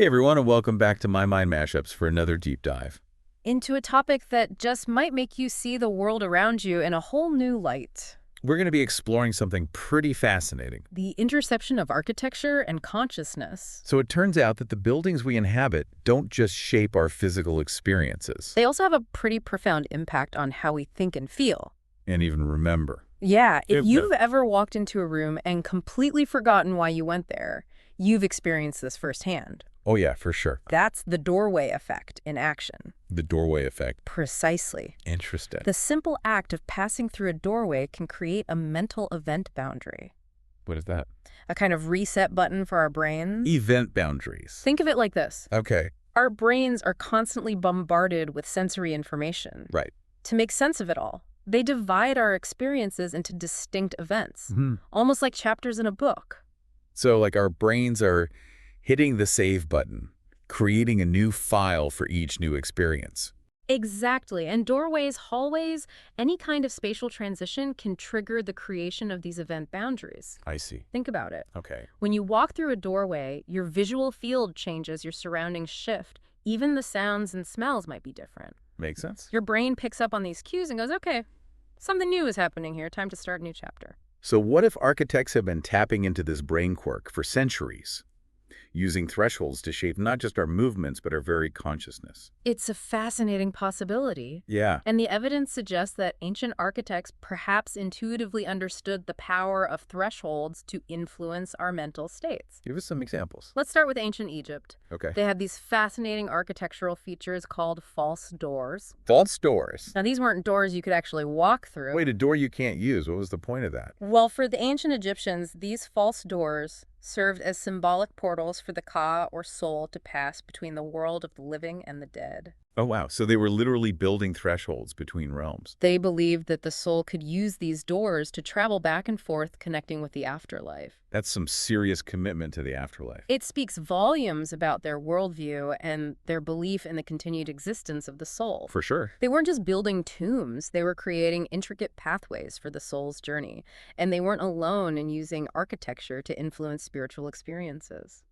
Hey everyone, and welcome back to My Mind Mashups for another deep dive. Into a topic that just might make you see the world around you in a whole new light. We're going to be exploring something pretty fascinating. The intersection of architecture and consciousness. So it turns out that the buildings we inhabit don't just shape our physical experiences. They also have a pretty profound impact on how we think and feel. And even remember. Yeah, if you've ever walked into a room and completely forgotten why you went there, you've experienced this firsthand. Oh yeah, for sure. That's the doorway effect in action. The doorway effect. Precisely. Interesting. The simple act of passing through a doorway can create a mental event boundary. What is that? A kind of reset button for our brains. Event boundaries. Think of it like this. Okay. Our brains are constantly bombarded with sensory information. Right. To make sense of it all, they divide our experiences into distinct events, Mm-hmm. almost like chapters in a book. So like our brains are hitting the save button, creating a new file for each new experience. Exactly. And doorways, hallways, any kind of spatial transition can trigger the creation of these event boundaries. I see. Think about it. Okay. When you walk through a doorway, your visual field changes, your surroundings shift. Even the sounds and smells might be different. Makes sense. Your brain picks up on these cues and goes, okay, something new is happening here. Time to start a new chapter. So what if architects have been tapping into this brain quirk for centuries, using thresholds to shape not just our movements, but our very consciousness? It's a fascinating possibility. Yeah. And the evidence suggests that ancient architects perhaps intuitively understood the power of thresholds to influence our mental states. Give us some examples. Let's start with ancient Egypt. Okay. They had these fascinating architectural features called false doors. False doors. Now, these weren't doors you could actually walk through. Wait, a door you can't use. What was the point of that? Well, for the ancient Egyptians, these false doors served as symbolic portals for the Ka, or soul, to pass between the world of the living and the dead. Oh, wow. So they were literally building thresholds between realms. They believed that the soul could use these doors to travel back and forth, connecting with the afterlife. That's some serious commitment to the afterlife. It speaks volumes about their worldview and their belief in the continued existence of the soul. For sure. They weren't just building tombs, they were creating intricate pathways for the soul's journey. And they weren't alone in using architecture to influence spiritual experiences.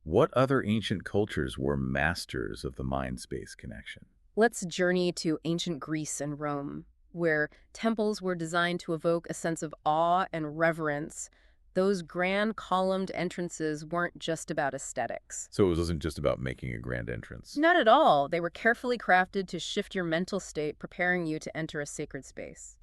What other ancient cultures were masters of the mind-space connection? Let's journey to ancient Greece and Rome, where temples were designed to evoke a sense of awe and reverence. Those grand columned entrances weren't just about aesthetics. So it wasn't just about making a grand entrance. Not at all. They were carefully crafted to shift your mental state, preparing you to enter a sacred space.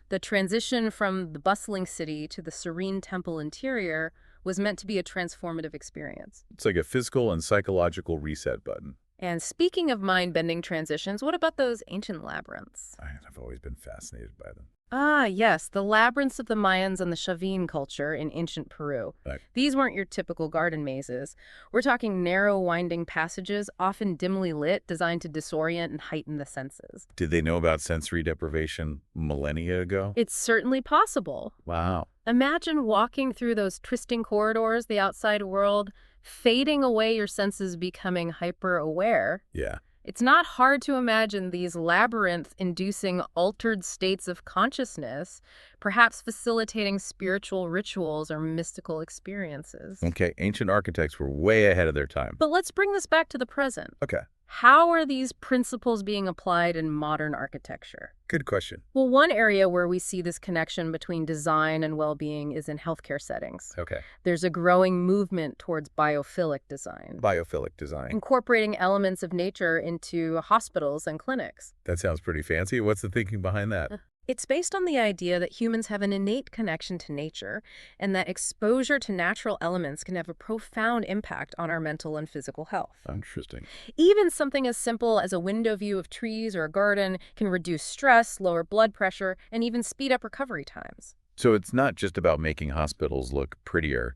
The transition from the bustling city to the serene temple interior was meant to be a transformative experience. It's like a physical and psychological reset button. And speaking of mind-bending transitions, what about those ancient labyrinths? I've always been fascinated by them. Ah, yes, the labyrinths of the Mayans and the Chavin culture in ancient Peru. Right. These weren't your typical garden mazes. We're talking narrow, winding passages, often dimly lit, designed to disorient and heighten the senses. Did they know about sensory deprivation millennia ago? It's certainly possible. Wow. Imagine walking through those twisting corridors, the outside world, fading away, your senses becoming hyper-aware. Yeah. It's not hard to imagine these labyrinth-inducing altered states of consciousness, perhaps facilitating spiritual rituals or mystical experiences. Okay, ancient architects were way ahead of their time. But let's bring this back to the present. Okay. How are these principles being applied in modern architecture? Good question. Well, one area where we see this connection between design and well-being is in healthcare settings. Okay. There's a growing movement towards biophilic design, Biophilic design. incorporating elements of nature into hospitals and clinics. That sounds pretty fancy. What's the thinking behind that? It's based on the idea that humans have an innate connection to nature and that exposure to natural elements can have a profound impact on our mental and physical health. Interesting. Even something as simple as a window view of trees or a garden can reduce stress, lower blood pressure, and even speed up recovery times. So it's not just about making hospitals look prettier.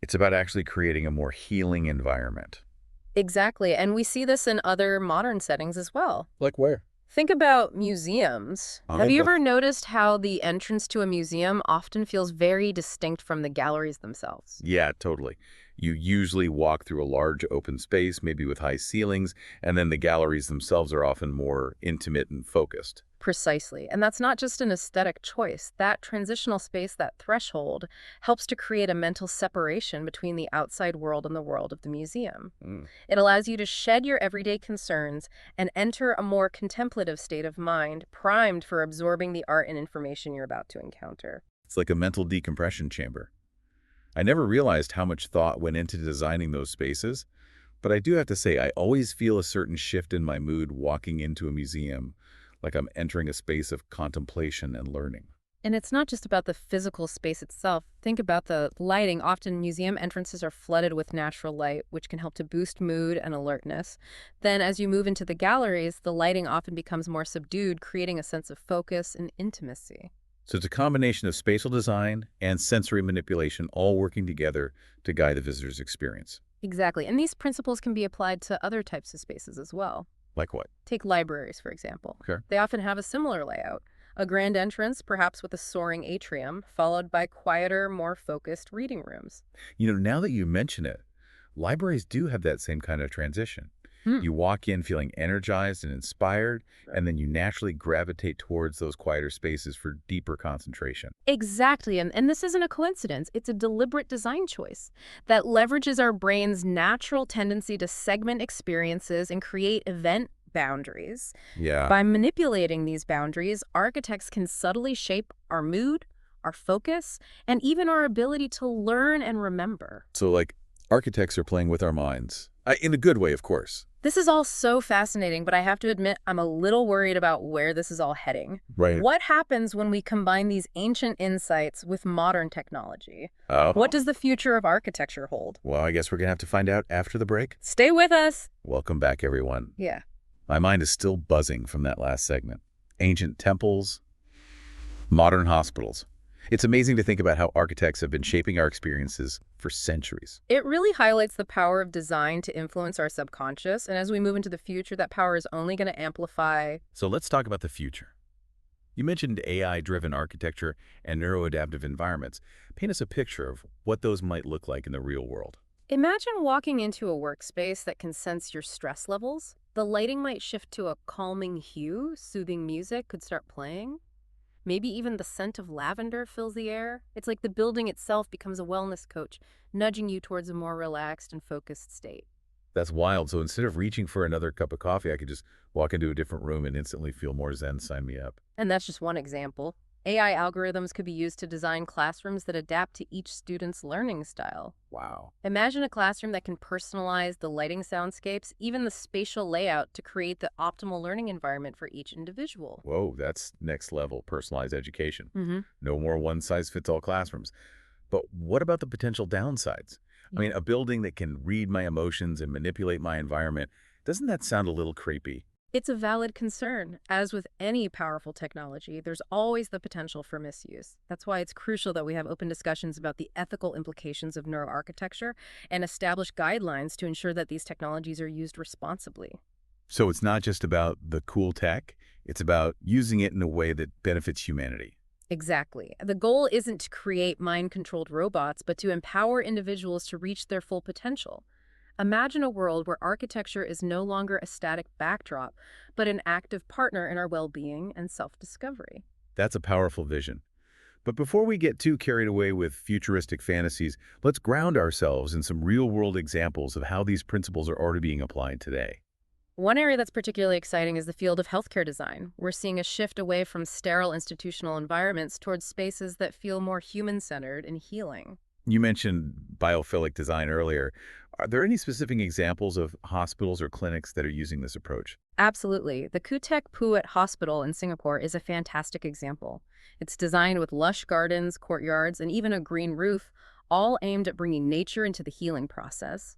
It's about actually creating a more healing environment. Exactly, and we see this in other modern settings as well. Like where? Think about museums. Have you ever noticed how the entrance to a museum often feels very distinct from the galleries themselves? Yeah, totally. You usually walk through a large open space, maybe with high ceilings, and then the galleries themselves are often more intimate and focused. Precisely. And that's not just an aesthetic choice. That transitional space, that threshold, helps to create a mental separation between the outside world and the world of the museum. Mm. It allows you to shed your everyday concerns and enter a more contemplative state of mind, primed for absorbing the art and information you're about to encounter. It's like a mental decompression chamber. I never realized how much thought went into designing those spaces, but I do have to say I always feel a certain shift in my mood walking into a museum, like I'm entering a space of contemplation and learning. And it's not just about the physical space itself. Think about the lighting. Often museum entrances are flooded with natural light, which can help to boost mood and alertness. Then as you move into the galleries, the lighting often becomes more subdued, creating a sense of focus and intimacy. So it's a combination of spatial design and sensory manipulation all working together to guide the visitor's experience. Exactly. And these principles can be applied to other types of spaces as well. Like what? Take libraries, for example. Okay. They often have a similar layout. A grand entrance, perhaps with a soaring atrium, followed by quieter, more focused reading rooms. Now that you mention it, libraries do have that same kind of transition. Hmm. You walk in feeling energized and inspired, and then you naturally gravitate towards those quieter spaces for deeper concentration. Exactly. And this isn't a coincidence. It's a deliberate design choice that leverages our brain's natural tendency to segment experiences and create event boundaries. Yeah. By manipulating these boundaries, architects can subtly shape our mood, our focus, and even our ability to learn and remember. So, like, architects are playing with our minds. In a good way, of course. This is all so fascinating, but I have to admit I'm a little worried about where this is all heading. Right. What happens when we combine these ancient insights with modern technology? Oh. What does the future of architecture hold? Well, I guess we're going to have to find out after the break. Stay with us. Welcome back, everyone. Yeah. My mind is still buzzing from that last segment. Ancient temples, modern hospitals. It's amazing to think about how architects have been shaping our experiences for centuries. It really highlights the power of design to influence our subconscious, and as we move into the future, that power is only going to amplify. So let's talk about the future. You mentioned AI-driven architecture and neuroadaptive environments. Paint us a picture of what those might look like in the real world. Imagine walking into a workspace that can sense your stress levels. The lighting might shift to a calming hue, soothing music could start playing. Maybe even the scent of lavender fills the air. It's like the building itself becomes a wellness coach, nudging you towards a more relaxed and focused state. That's wild. So instead of reaching for another cup of coffee, I could just walk into a different room and instantly feel more zen. Sign me up. And that's just one example. AI algorithms could be used to design classrooms that adapt to each student's learning style. Wow. Imagine a classroom that can personalize the lighting soundscapes, even the spatial layout to create the optimal learning environment for each individual. Whoa, that's next level personalized education. Mm-hmm. No more one-size-fits-all classrooms. But what about the potential downsides? I mean, a building that can read my emotions and manipulate my environment, doesn't that sound a little creepy? It's a valid concern. As with any powerful technology, there's always the potential for misuse. That's why it's crucial that we have open discussions about the ethical implications of neuroarchitecture and establish guidelines to ensure that these technologies are used responsibly. So it's not just about the cool tech, it's about using it in a way that benefits humanity. Exactly. The goal isn't to create mind-controlled robots, but to empower individuals to reach their full potential. Imagine a world where architecture is no longer a static backdrop, but an active partner in our well-being and self-discovery. That's a powerful vision. But before we get too carried away with futuristic fantasies, let's ground ourselves in some real-world examples of how these principles are already being applied today. One area that's particularly exciting is the field of healthcare design. We're seeing a shift away from sterile institutional environments towards spaces that feel more human-centered and healing. You mentioned biophilic design earlier. Are there any specific examples of hospitals or clinics that are using this approach? Absolutely. The Kutek Puat Hospital in Singapore is a fantastic example. It's designed with lush gardens, courtyards, and even a green roof, all aimed at bringing nature into the healing process.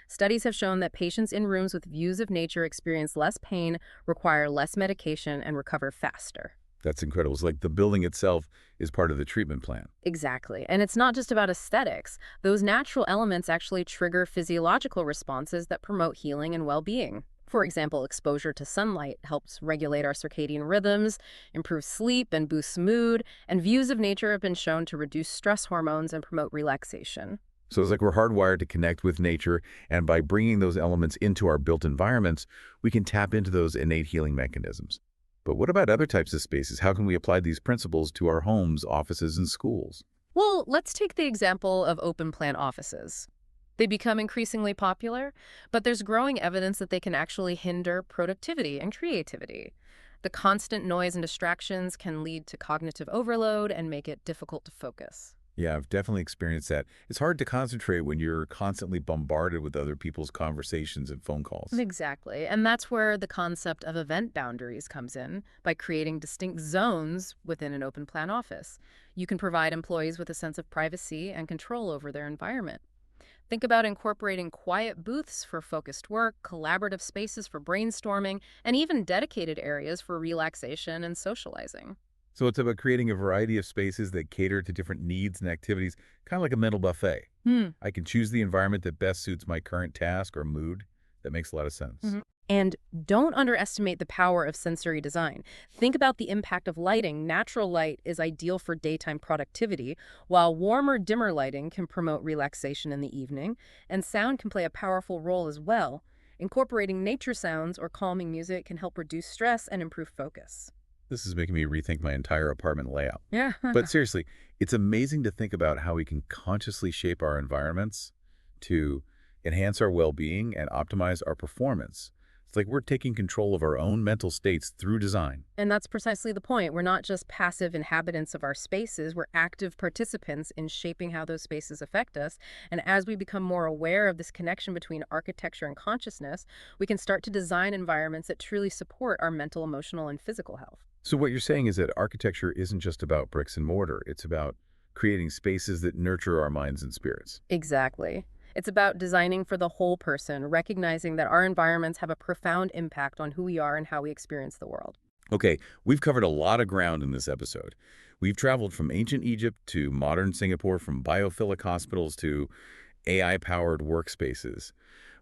Studies have shown that patients in rooms with views of nature experience less pain, require less medication, and recover faster. That's incredible. It's like the building itself is part of the treatment plan. Exactly. And it's not just about aesthetics. Those natural elements actually trigger physiological responses that promote healing and well-being. For example, exposure to sunlight helps regulate our circadian rhythms, improve sleep, and boosts mood, and views of nature have been shown to reduce stress hormones and promote relaxation. So it's like we're hardwired to connect with nature, and by bringing those elements into our built environments, we can tap into those innate healing mechanisms. But what about other types of spaces? How can we apply these principles to our homes, offices, and schools? Well, let's take the example of open plan offices. They become increasingly popular, but there's growing evidence that they can actually hinder productivity and creativity. The constant noise and distractions can lead to cognitive overload and make it difficult to focus. Yeah, I've definitely experienced that. It's hard to concentrate when you're constantly bombarded with other people's conversations and phone calls. Exactly. And that's where the concept of event boundaries comes in by creating distinct zones within an open plan office. You can provide employees with a sense of privacy and control over their environment. Think about incorporating quiet booths for focused work, collaborative spaces for brainstorming, and even dedicated areas for relaxation and socializing. So it's about creating a variety of spaces that cater to different needs and activities, kind of like a mental buffet. Hmm. I can choose the environment that best suits my current task or mood. That makes a lot of sense. And don't underestimate the power of sensory design. Think about the impact of lighting. Natural light is ideal for daytime productivity, while warmer, dimmer lighting can promote relaxation in the evening, and sound can play a powerful role as well. Incorporating nature sounds or calming music can help reduce stress and improve focus. This is making me rethink my entire apartment layout. Yeah. But seriously, it's amazing to think about how we can consciously shape our environments to enhance our well-being and optimize our performance. It's like we're taking control of our own mental states through design. And that's precisely the point. We're not just passive inhabitants of our spaces, we're active participants in shaping how those spaces affect us. And as we become more aware of this connection between architecture and consciousness, we can start to design environments that truly support our mental, emotional, and physical health. So what you're saying is that architecture isn't just about bricks and mortar. It's about creating spaces that nurture our minds and spirits. Exactly. It's about designing for the whole person, recognizing that our environments have a profound impact on who we are and how we experience the world. Okay, we've covered a lot of ground in this episode. We've traveled from ancient Egypt to modern Singapore, from biophilic hospitals to AI-powered workspaces.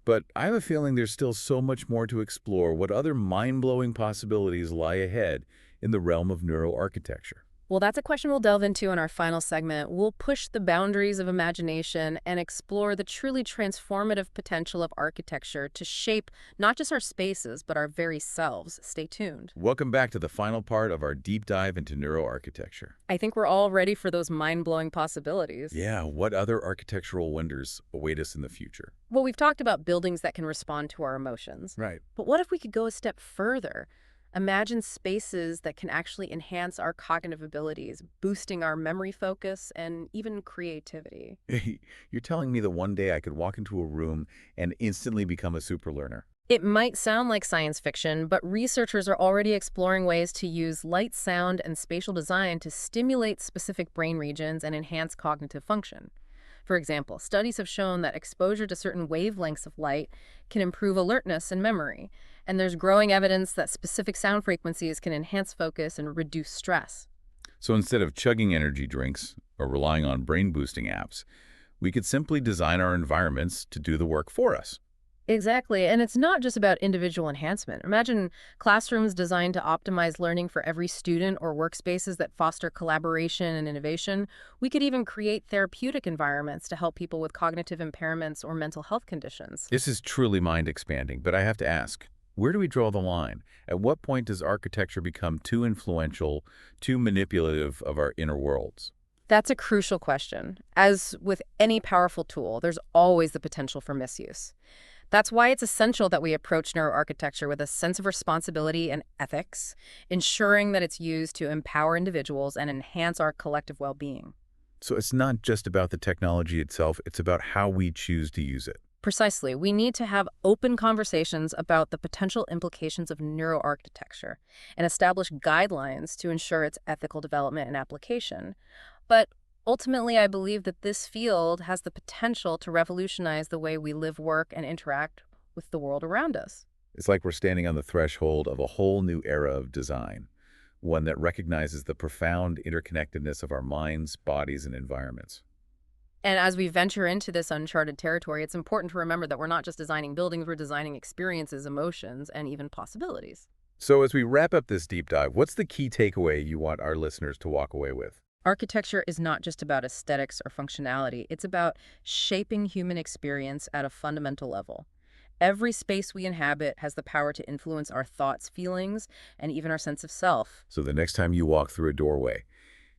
But I have a feeling there's still so much more to explore. What other mind-blowing possibilities lie ahead in the realm of neuroarchitecture? Well, that's a question we'll delve into in our final segment. We'll push the boundaries of imagination and explore the truly transformative potential of architecture to shape not just our spaces, but our very selves. Stay tuned. Welcome back to the final part of our deep dive into neuroarchitecture. I think we're all ready for those mind-blowing possibilities. Yeah, what other architectural wonders await us in the future? Well, we've talked about buildings that can respond to our emotions. Right. But what if we could go a step further? Imagine spaces that can actually enhance our cognitive abilities, boosting our memory focus and even creativity. You're telling me that one day I could walk into a room and instantly become a super learner? It might sound like science fiction, but researchers are already exploring ways to use light, sound, and spatial design to stimulate specific brain regions and enhance cognitive function. For example, studies have shown that exposure to certain wavelengths of light can improve alertness and memory, and there's growing evidence that specific sound frequencies can enhance focus and reduce stress. So instead of chugging energy drinks or relying on brain-boosting apps, we could simply design our environments to do the work for us. Exactly, and it's not just about individual enhancement. Imagine classrooms designed to optimize learning for every student or workspaces that foster collaboration and innovation. We could even create therapeutic environments to help people with cognitive impairments or mental health conditions. This is truly mind-expanding, but I have to ask, where do we draw the line? At what point does architecture become too influential, too manipulative of our inner worlds? That's a crucial question. As with any powerful tool, there's always the potential for misuse. That's why it's essential that we approach neuroarchitecture with a sense of responsibility and ethics, ensuring that it's used to empower individuals and enhance our collective well-being. So it's not just about the technology itself, it's about how we choose to use it. Precisely. We need to have open conversations about the potential implications of neuroarchitecture and establish guidelines to ensure its ethical development and application. But ultimately, I believe that this field has the potential to revolutionize the way we live, work, and interact with the world around us. It's like we're standing on the threshold of a whole new era of design, one that recognizes the profound interconnectedness of our minds, bodies, and environments. And as we venture into this uncharted territory, it's important to remember that we're not just designing buildings, we're designing experiences, emotions, and even possibilities. So as we wrap up this deep dive, what's the key takeaway you want our listeners to walk away with? Architecture is not just about aesthetics or functionality. It's about shaping human experience at a fundamental level. Every space we inhabit has the power to influence our thoughts, feelings, and even our sense of self. So the next time you walk through a doorway,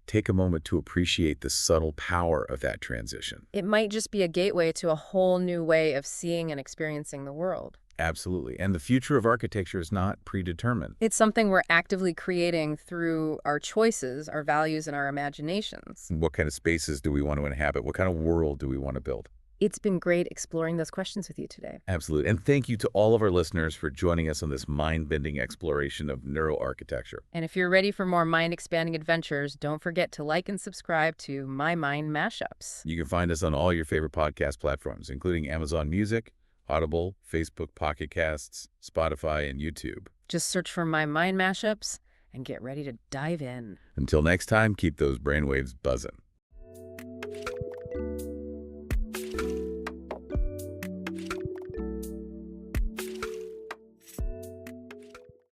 take a moment to appreciate the subtle power of that transition. It might just be a gateway to a whole new way of seeing and experiencing the world. Absolutely. And the future of architecture is not predetermined. It's something we're actively creating through our choices, our values, and our imaginations. What kind of spaces do we want to inhabit? What kind of world do we want to build? It's been great exploring those questions with you today. Absolutely. And thank you to all of our listeners for joining us on this mind-bending exploration of neuroarchitecture. And if you're ready for more mind-expanding adventures, don't forget to like and subscribe to My Mind Mashups. You can find us on all your favorite podcast platforms, including Amazon Music, Audible, Facebook Pocket Casts, Spotify, and YouTube. Just search for My Mind Mashups and get ready to dive in. Until next time, keep those brainwaves buzzing.